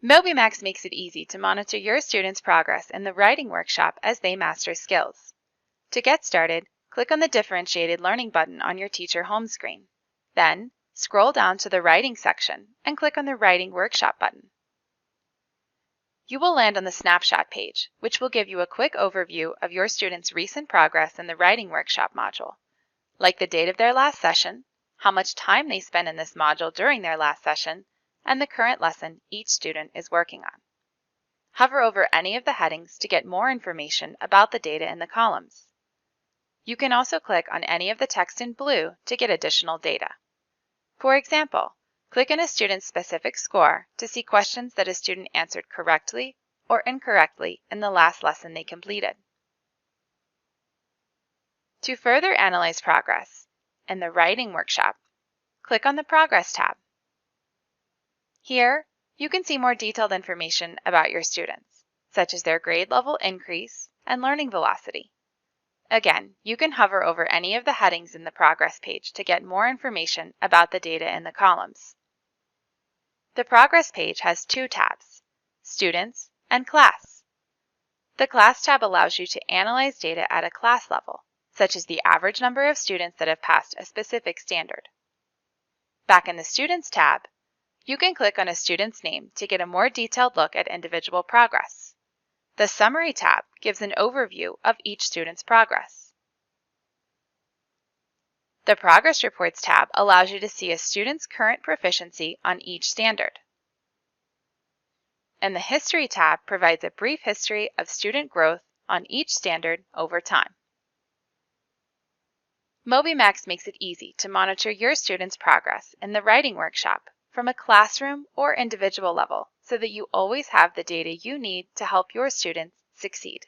MobyMax makes it easy to monitor your students' progress in the writing workshop as they master skills. To get started, click on the Differentiated Learning button on your teacher home screen. Then, scroll down to the Writing section and click on the Writing Workshop button. You will land on the Snapshot page, which will give you a quick overview of your students' recent progress in the Writing Workshop module, like the date of their last session, how much time they spent in this module during their last session, and the current lesson each student is working on. Hover over any of the headings to get more information about the data in the columns. You can also click on any of the text in blue to get additional data. For example, click on a student's specific score to see questions that a student answered correctly or incorrectly in the last lesson they completed. To further analyze progress in the Writing Workshop, click on the Progress tab. Here, you can see more detailed information about your students, such as their grade level increase and learning velocity. Again, you can hover over any of the headings in the Progress page to get more information about the data in the columns. The Progress page has two tabs, Students and Class. The Class tab allows you to analyze data at a class level, such as the average number of students that have passed a specific standard. Back in the Students tab, you can click on a student's name to get a more detailed look at individual progress. The Summary tab gives an overview of each student's progress. The Progress Reports tab allows you to see a student's current proficiency on each standard. And the History tab provides a brief history of student growth on each standard over time. MobyMax makes it easy to monitor your students' progress in the Writing Workshop from a classroom or individual level so that you always have the data you need to help your students succeed.